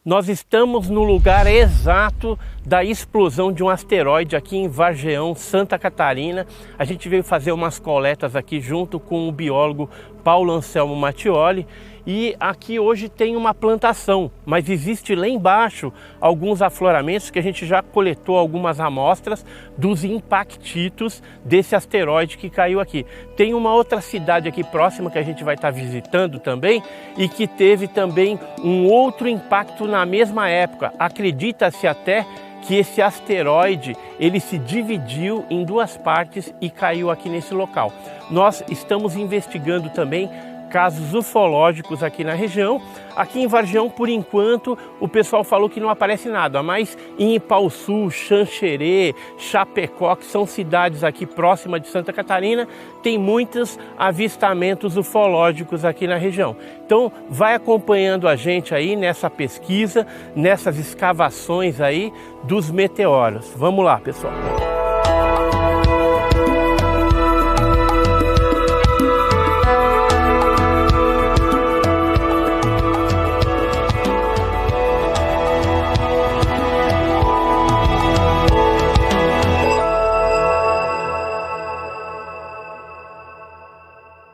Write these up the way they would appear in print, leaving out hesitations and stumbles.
Nós estamos no lugar exato da explosão de um asteroide aqui em Vargeão, Santa Catarina. A gente veio fazer umas coletas aqui junto com o biólogo Paulo Anselmo Mattioli. E aqui hoje tem uma plantação, mas existe lá embaixo alguns afloramentos que a gente já coletou algumas amostras dos impactitos desse asteroide que caiu aqui. Tem uma outra cidade aqui próxima que a gente vai estar visitando também e que teve também um outro impacto na mesma época. Acredita-se até que esse asteroide ele se dividiu em duas partes e caiu aqui nesse local. Nós estamos investigando também casos ufológicos aqui na região. Aqui em Vargeão, por enquanto, o pessoal falou que não aparece nada, mas em Ipaussu, Xanxerê, Chapecó, que são cidades aqui próximas de Santa Catarina, tem muitos avistamentos ufológicos aqui na região. Então, vai acompanhando a gente aí nessa pesquisa, nessas escavações aí dos meteoros. Vamos lá, pessoal.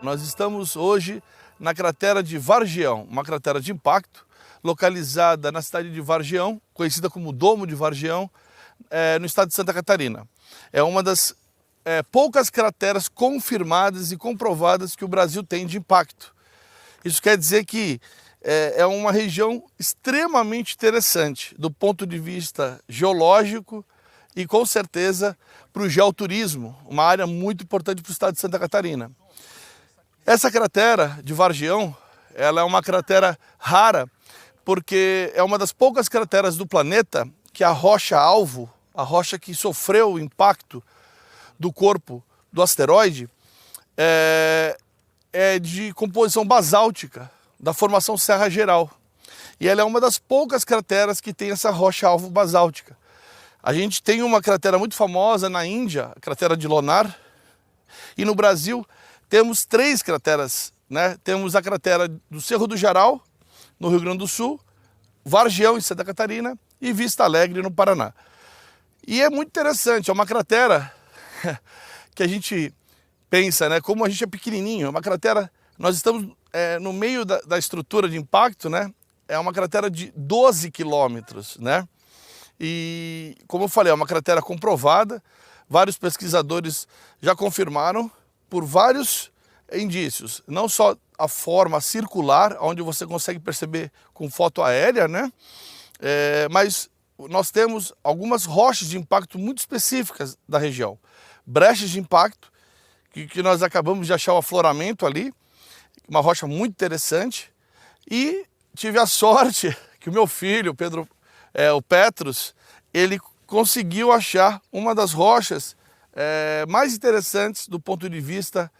Nós estamos hoje na cratera de Vargeão, uma cratera de impacto, localizada na cidade de Vargeão, conhecida como Domo de Vargeão, no estado de Santa Catarina. É uma das poucas crateras confirmadas e comprovadas que o Brasil tem de impacto. Isso quer dizer que é uma região extremamente interessante do ponto de vista geológico e com certeza para o geoturismo, uma área muito importante para o estado de Santa Catarina. Essa cratera de Vargeão, ela é uma cratera rara, porque é uma das poucas crateras do planeta que a rocha-alvo, a rocha que sofreu o impacto do corpo do asteroide, é de composição basáltica, da formação Serra Geral. E ela é uma das poucas crateras que tem essa rocha-alvo basáltica. A gente tem uma cratera muito famosa na Índia, a cratera de Lonar, e no Brasil temos três crateras, né? Temos a cratera do Cerro do Jaral, no Rio Grande do Sul, Vargeão, em Santa Catarina, e Vista Alegre, no Paraná. E é muito interessante, é uma cratera que a gente pensa, né? Como a gente é pequenininho, é uma cratera, nós estamos no meio da estrutura de impacto, né? É uma cratera de 12 quilômetros, né? E, como eu falei, é uma cratera comprovada, vários pesquisadores já confirmaram, por vários indícios, não só a forma circular, onde você consegue perceber com foto aérea, né? Mas nós temos algumas rochas de impacto muito específicas da região. Brechas de impacto, que nós acabamos de achar o afloramento ali, uma rocha muito interessante. E tive a sorte que o meu filho, o Petrus, ele conseguiu achar uma das rochas mais interessantes do ponto de vista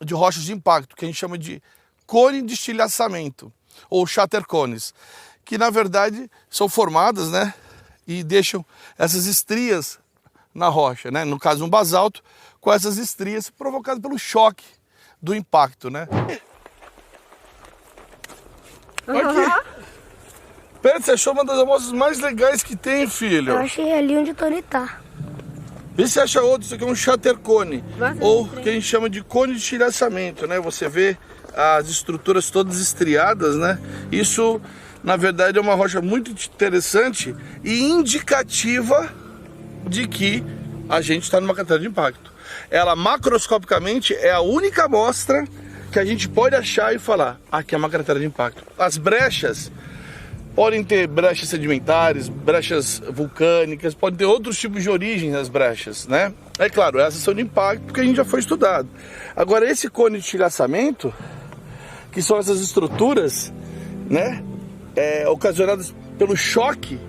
de rochas de impacto, que a gente chama de cone de estilhaçamento, ou shatter cones, que na verdade são formadas, né, e deixam essas estrias na rocha, né, no caso um basalto, com essas estrias provocadas pelo choque do impacto, né. Aqui. Pedro, você achou uma das amostras mais legais que tem, filho? Eu achei ali onde o Tony tá. Vê se acha outro, isso aqui é um shatter cone, ou que a gente chama de cone de estilhaçamento, né? Você vê as estruturas todas estriadas, né? Isso, na verdade, é uma rocha muito interessante e indicativa de que a gente está numa cratera de impacto. Ela, macroscopicamente, é a única amostra que a gente pode achar e falar, aqui é uma cratera de impacto. As brechas podem ter brechas sedimentares, brechas vulcânicas, podem ter outros tipos de origem das brechas, né? É claro, essas são de impacto porque a gente já foi estudado. Agora, esse cone de estilhaçamento, que são essas estruturas, né, ocasionadas pelo choque,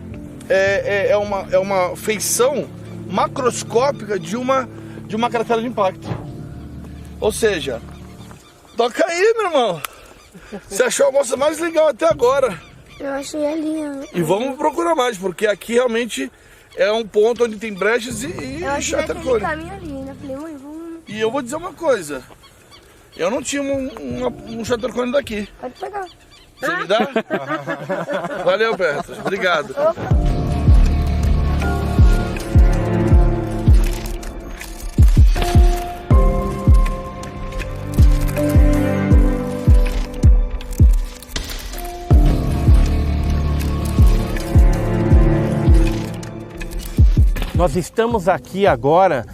é uma feição macroscópica de uma cratera de impacto. Ou seja, toca aí, meu irmão. Você achou a amostra mais legal até agora. Eu achei ali. E vamos procurar mais, porque aqui realmente é um ponto onde tem brechas e shatter cone. Caminho ali, né? Falei, mãe, vamos... E eu vou dizer uma coisa, eu não tinha um shatter cone daqui. Pode pegar. Você me dá? Valeu, Petros. Obrigado. Nós estamos aqui agora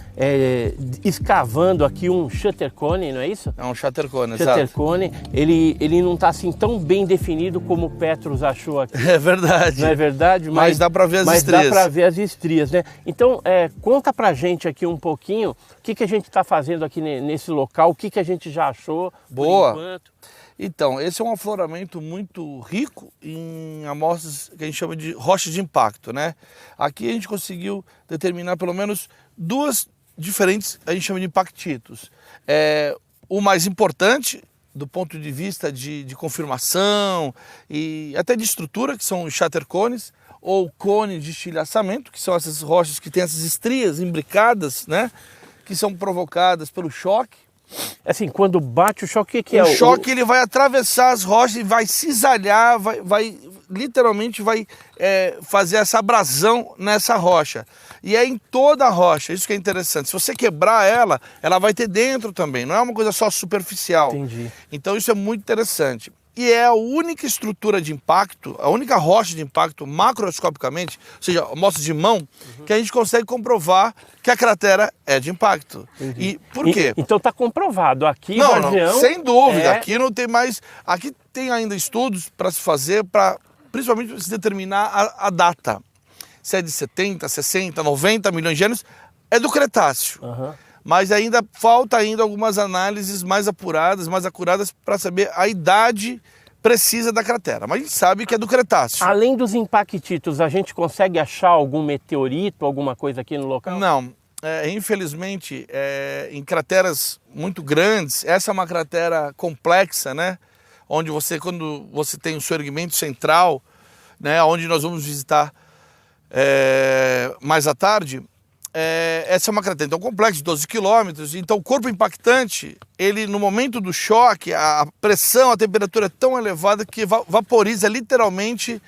escavando aqui um shutter cone, não é isso? É um shutter cone, Shutter exato. cone. Ele não está assim tão bem definido como o Petros achou aqui. É verdade. Não é verdade? Mas dá para ver as estrias. Mas dá para ver as estrias, né? Então, conta pra gente aqui um pouquinho o que a gente está fazendo aqui nesse local, o que a gente já achou. Boa. Por enquanto. Então, esse é um afloramento muito rico em amostras que a gente chama de rochas de impacto, né? Aqui a gente conseguiu determinar pelo menos duas diferentes, a gente chama de impactitos. O mais importante, do ponto de vista de confirmação e até de estrutura, que são os shutter cones, ou cone de estilhaçamento, que são essas rochas que têm essas estrias imbricadas, né? Que são provocadas pelo choque. Assim, quando bate o choque, o que é? O choque ele vai atravessar as rochas e vai cisalhar, literalmente vai fazer essa abrasão nessa rocha. E é em toda a rocha, isso que é interessante. Se você quebrar ela vai ter dentro também, não é uma coisa só superficial. Entendi. Então isso é muito interessante. E é a única estrutura de impacto, a única rocha de impacto macroscopicamente, ou seja, amostra de mão, que a gente consegue comprovar que a cratera é de impacto. Entendi. E por quê? Então está comprovado aqui Não, na região. sem dúvida. Aqui não tem mais. Aqui tem ainda estudos para se fazer, principalmente para se determinar a data. Se é de 70, 60, 90 milhões de anos, é do Cretáceo. Uhum. Mas ainda falta algumas análises mais apuradas, mais acuradas para saber a idade precisa da cratera. Mas a gente sabe que é do Cretáceo. Além dos impactitos, a gente consegue achar algum meteorito, alguma coisa aqui no local? Não. Infelizmente, em crateras muito grandes, essa é uma cratera complexa, né? Onde quando você tem o seu erguimento central, né? Onde nós vamos visitar mais à tarde, essa é uma cratera então complexa de 12 quilômetros. Então o corpo impactante, ele no momento do choque, a pressão, a temperatura é tão elevada que vaporiza literalmente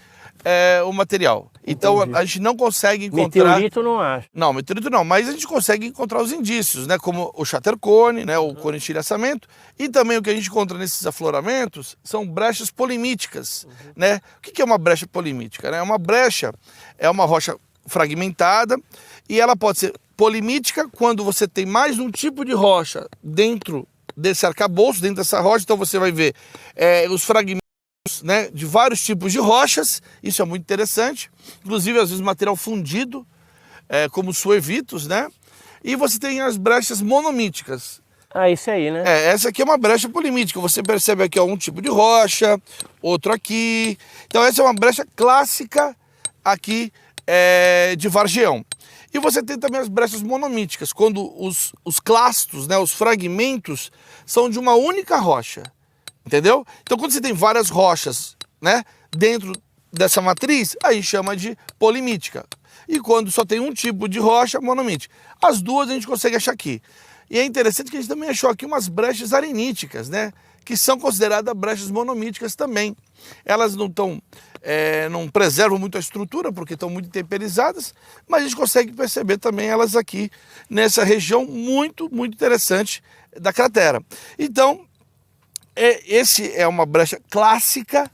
o material. Então Entendi. a gente não consegue encontrar... Meteorito não acha. Não, meteorito não, mas a gente consegue encontrar os indícios, né? Como o shutter cone, né? O cone de estilhaçamento. E também o que a gente encontra nesses afloramentos são brechas polimíticas, né? O que é uma brecha polimítica, né? Uma brecha é uma rocha fragmentada e ela pode ser polimítica quando você tem mais um tipo de rocha dentro desse arcabouço, dentro dessa rocha. Então você vai ver os fragmentos, né, de vários tipos de rochas. Isso é muito interessante, inclusive às vezes material fundido, como suevitos, né? E você tem as brechas monomíticas. Ah, isso aí, né? Essa aqui é uma brecha polimítica, você percebe aqui um tipo de rocha, outro aqui. Então essa é uma brecha clássica aqui de Vargeão. E você tem também as brechas monomíticas, quando os clastos, né, os fragmentos, são de uma única rocha. Entendeu? Então quando você tem várias rochas, né, dentro dessa matriz, aí chama de polimítica. E quando só tem um tipo de rocha, monomítica. As duas a gente consegue achar aqui. E é interessante que a gente também achou aqui umas brechas areníticas, né, que são consideradas brechas monomíticas também. Elas não preservam muito a estrutura porque estão muito temperizadas, mas a gente consegue perceber também elas aqui nessa região muito, muito interessante da cratera. Então, esse é uma brecha clássica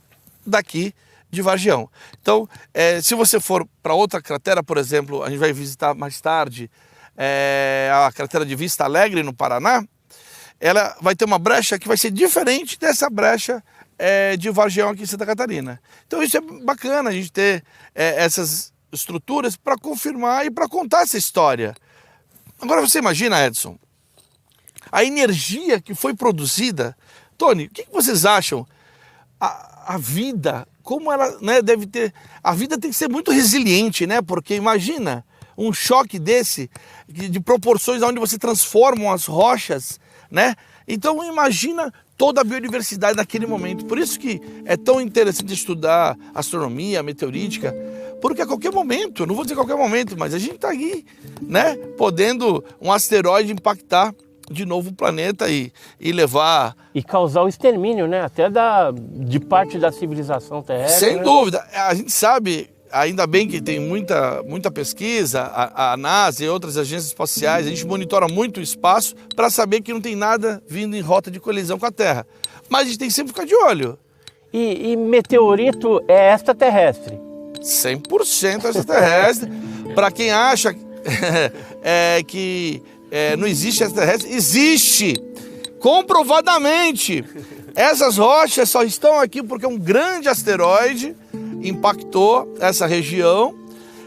daqui de Vargeão. Então, se você for para outra cratera, por exemplo, a gente vai visitar mais tarde a cratera de Vista Alegre, no Paraná, ela vai ter uma brecha que vai ser diferente dessa brecha de Vargeão aqui em Santa Catarina. Então isso é bacana, a gente ter essas estruturas para confirmar e para contar essa história. Agora você imagina, Edson, a energia que foi produzida. Tony, o que vocês acham? A vida, como ela, né, deve ter... A vida tem que ser muito resiliente, né? Porque imagina um choque desse, de proporções onde você transforma as rochas, né? Então imagina toda a biodiversidade naquele momento. Por isso que é tão interessante estudar astronomia, meteorítica, porque a qualquer momento, não vou dizer qualquer momento, mas a gente está aqui, né, podendo um asteroide impactar de novo o planeta e levar... E causar o extermínio, né? Até de parte da civilização terrestre. Sem dúvida. A gente sabe, ainda bem que tem muita pesquisa, a NASA e outras agências espaciais, a gente monitora muito o espaço para saber que não tem nada vindo em rota de colisão com a Terra. Mas a gente tem que sempre ficar de olho. E meteorito é extraterrestre? 100% extraterrestre. Para quem acha que não existe extraterrestre, existe! Comprovadamente! Essas rochas só estão aqui porque um grande asteroide impactou essa região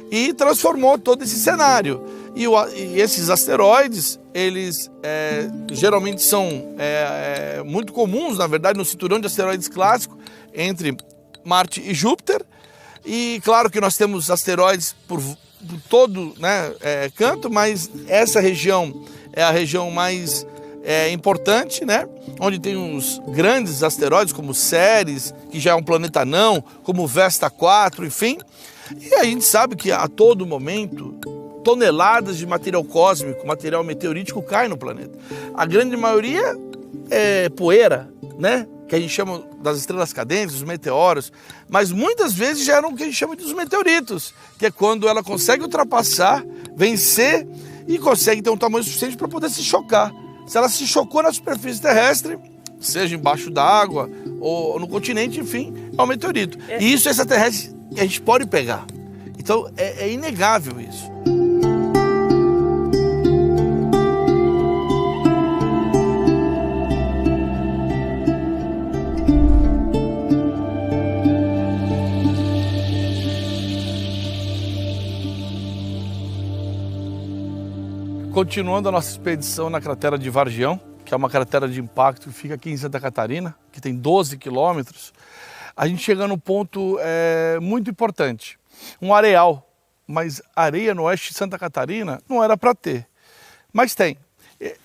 e transformou todo esse cenário. E esses asteroides, eles geralmente são muito comuns, na verdade, no cinturão de asteroides clássico entre Marte e Júpiter. E claro que nós temos asteroides por todo, né, canto, mas essa região é a região mais importante, né, onde tem uns grandes asteroides como Ceres, que já é um planeta anão, como Vesta 4, enfim. E a gente sabe que a todo momento toneladas de material cósmico, material meteorítico cai no planeta. A grande maioria é poeira, né? Que a gente chama das estrelas cadentes, os meteoros, mas muitas vezes geram o que a gente chama de os meteoritos, que é quando ela consegue ultrapassar, vencer e consegue ter um tamanho suficiente para poder se chocar. Se ela se chocou na superfície terrestre, seja embaixo d'água ou no continente, enfim, é um meteorito. E isso é extraterrestre que a gente pode pegar. Então é inegável isso. Continuando a nossa expedição na cratera de Vargião, que é uma cratera de impacto que fica aqui em Santa Catarina, que tem 12 quilômetros, a gente chega num ponto muito importante. Um areal, mas areia no oeste de Santa Catarina não era para ter, mas tem.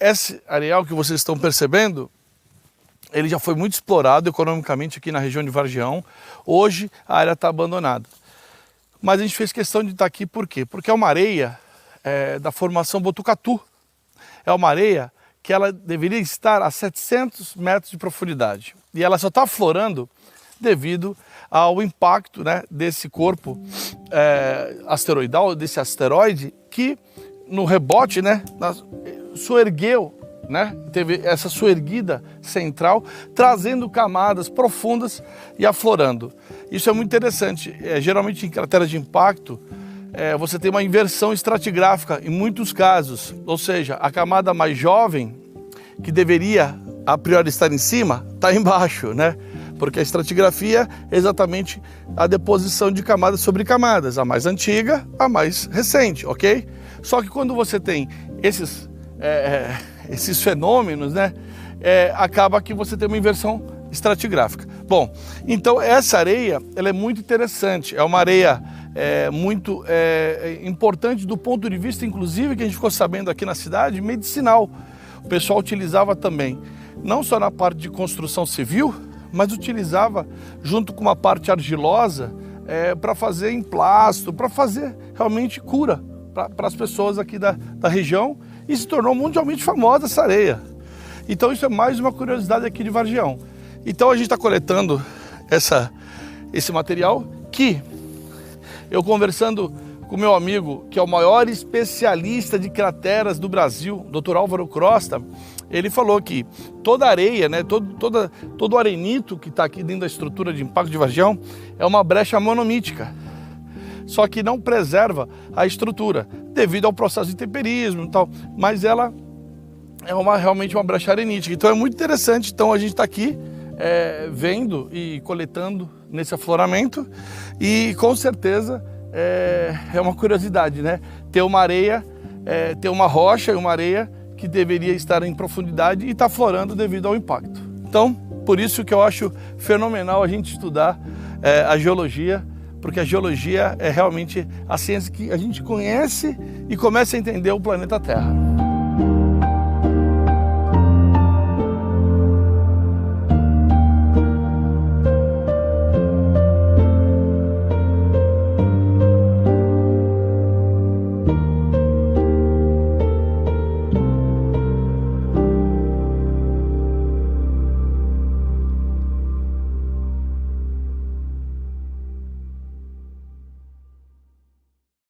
Esse areal que vocês estão percebendo, ele já foi muito explorado economicamente aqui na região de Vargião. Hoje a área está abandonada. Mas a gente fez questão de estar aqui por quê? Porque é uma areia da formação Botucatu. É uma areia que ela deveria estar a 700 metros de profundidade. E ela só está aflorando devido ao impacto, né, desse corpo asteroidal, desse asteroide, que no rebote, né, soergueu, né, teve essa soerguida central, trazendo camadas profundas e aflorando. Isso é muito interessante. Geralmente em crateras de impacto, você tem uma inversão estratigráfica em muitos casos, ou seja, a camada mais jovem, que deveria a priori estar em cima, está embaixo, né? Porque a estratigrafia é exatamente a deposição de camadas sobre camadas, a mais antiga, a mais recente, ok? Só que quando você tem esses fenômenos, né, acaba que você tem uma inversão estratigráfica. Bom, então essa areia, ela é muito interessante, é uma areia muito importante do ponto de vista, inclusive, que a gente ficou sabendo aqui na cidade, medicinal. O pessoal utilizava também, não só na parte de construção civil, mas utilizava junto com uma parte argilosa para fazer emplasto, para fazer realmente cura para as pessoas aqui da região, e se tornou mundialmente famosa essa areia. Então isso é mais uma curiosidade aqui de Vargião. Então a gente está coletando esse material que eu, conversando com meu amigo, que é o maior especialista de crateras do Brasil, Dr. Álvaro Crosta, ele falou que toda a areia, né, todo o arenito que está aqui dentro da estrutura de impacto de Vargião é uma brecha monomítica, só que não preserva a estrutura, devido ao processo de temperismo e tal, mas ela é realmente uma brecha arenítica. Então é muito interessante. Então a gente está aqui vendo e coletando nesse afloramento, e com certeza é uma curiosidade, né? Ter uma areia, ter uma rocha e uma areia que deveria estar em profundidade e está aflorando devido ao impacto. Então, por isso que eu acho fenomenal a gente estudar a geologia, porque a geologia é realmente a ciência que a gente conhece e começa a entender o planeta Terra.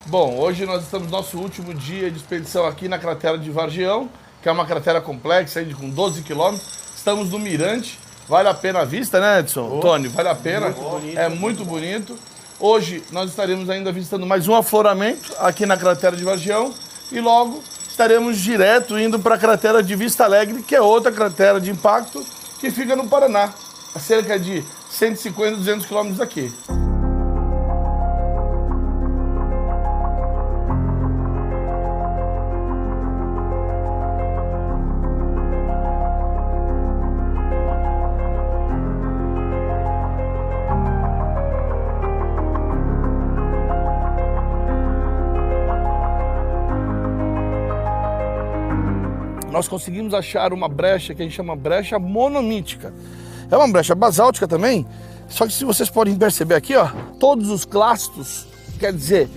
Bom, hoje nós estamos no nosso último dia de expedição aqui na cratera de Vargião, que é uma cratera complexa, aí, com 12 quilômetros. Estamos no Mirante, vale a pena a vista, né, Edson? Tony, vale a pena, é muito bonito. Hoje nós estaremos ainda visitando mais um afloramento aqui na cratera de Vargião e logo estaremos direto indo para a cratera de Vista Alegre, que é outra cratera de impacto que fica no Paraná, a cerca de 150, 200 quilômetros daqui. Nós conseguimos achar uma brecha que a gente chama brecha monomítica. É uma brecha basáltica também, só que se vocês podem perceber aqui, ó, todos os clastos, quer dizer,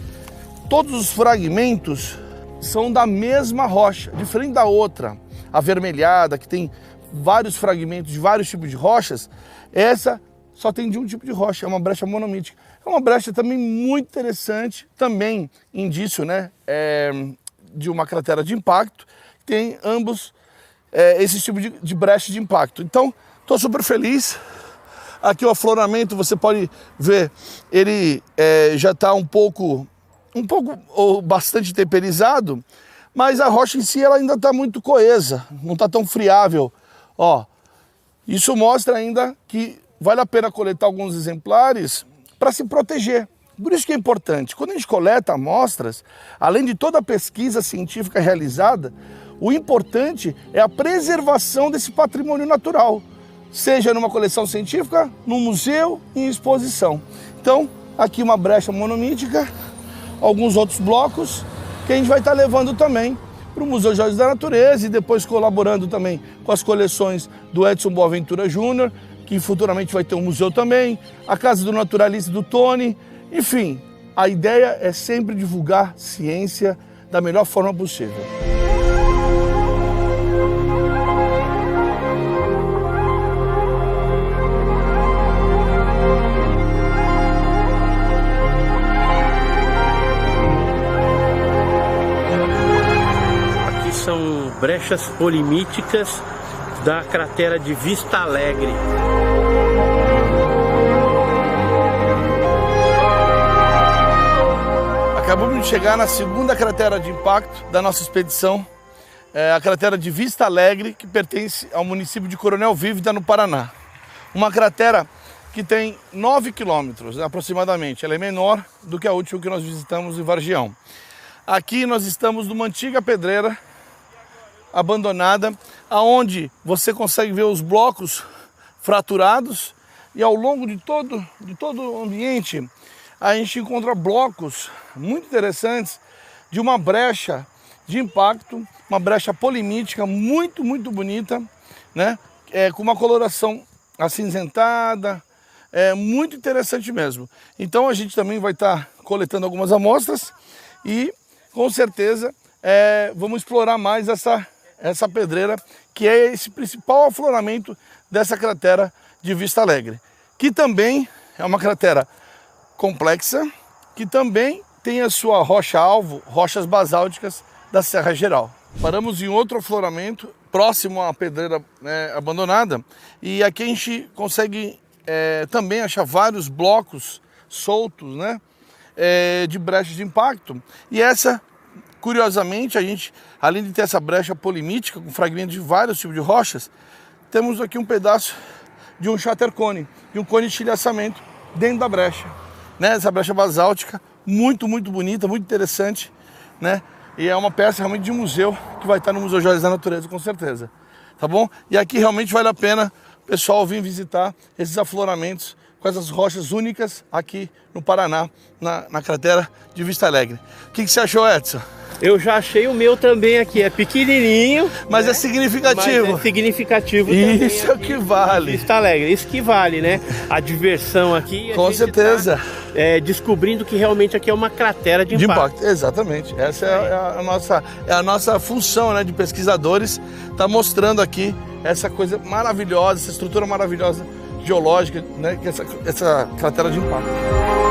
todos os fragmentos são da mesma rocha, diferente da outra, avermelhada, que tem vários fragmentos de vários tipos de rochas, essa só tem de um tipo de rocha, é uma brecha monomítica. É uma brecha também muito interessante, também indício, né, de uma cratera de impacto, tem ambos esse tipo de brecha de impacto. Então, estou super feliz. Aqui o afloramento, você pode ver, ele já está um pouco ou bastante temperizado, mas a rocha em si ela ainda está muito coesa, não está tão friável. Ó, isso mostra ainda que vale a pena coletar alguns exemplares para se proteger. Por isso que é importante, quando a gente coleta amostras, além de toda a pesquisa científica realizada, o importante é a preservação desse patrimônio natural, seja numa coleção científica, num museu, em exposição. Então, aqui uma brecha monomítica, alguns outros blocos que a gente vai estar levando também para o Museu Joias da Natureza e depois colaborando também com as coleções do Edson Boaventura Júnior, que futuramente vai ter um museu também, a Casa do Naturalista do Tony, enfim, a ideia é sempre divulgar ciência da melhor forma possível. São brechas polimíticas da cratera de Vista Alegre. Acabamos de chegar na segunda cratera de impacto da nossa expedição, a cratera de Vista Alegre, que pertence ao município de Coronel Vívida, no Paraná. Uma cratera que tem 9 quilômetros aproximadamente, ela é menor do que a última que nós visitamos em Vargião. Aqui nós estamos numa antiga pedreira abandonada, aonde você consegue ver os blocos fraturados e ao longo de todo o ambiente a gente encontra blocos muito interessantes de uma brecha de impacto, uma brecha polimítica muito bonita, né? Com uma coloração acinzentada, muito interessante mesmo. Então a gente também vai estar coletando algumas amostras e com certeza vamos explorar mais essa pedreira, que é esse principal afloramento dessa cratera de Vista Alegre, que também é uma cratera complexa, que também tem a sua rocha-alvo, rochas basálticas da Serra Geral. Paramos em outro afloramento, próximo à pedreira abandonada, e aqui a gente consegue também achar vários blocos soltos, né, de brechas de impacto, e essa, curiosamente, a gente, além de ter essa brecha polimítica com fragmentos de vários tipos de rochas, temos aqui um pedaço de um shatter cone, de um cone de estilhaçamento dentro da brecha, né? Essa brecha basáltica, muito bonita, muito interessante, né? E é uma peça realmente de museu que vai estar no Museu Joias da Natureza, com certeza, tá bom? E aqui realmente vale a pena o pessoal vir visitar esses afloramentos com essas rochas únicas aqui no Paraná, na cratera de Vista Alegre. O que você achou, Edson? Eu já achei o meu também aqui, é pequenininho, mas é significativo. Mas é significativo também. Isso é o que vale. Vista Alegre, isso que vale, né? A diversão aqui. Com certeza. Tá, descobrindo que realmente aqui é uma cratera de impacto. Exatamente. Essa é a nossa função, né, de pesquisadores, tá mostrando aqui essa coisa maravilhosa, essa estrutura maravilhosa geológica, né, que é essa cratera de impacto.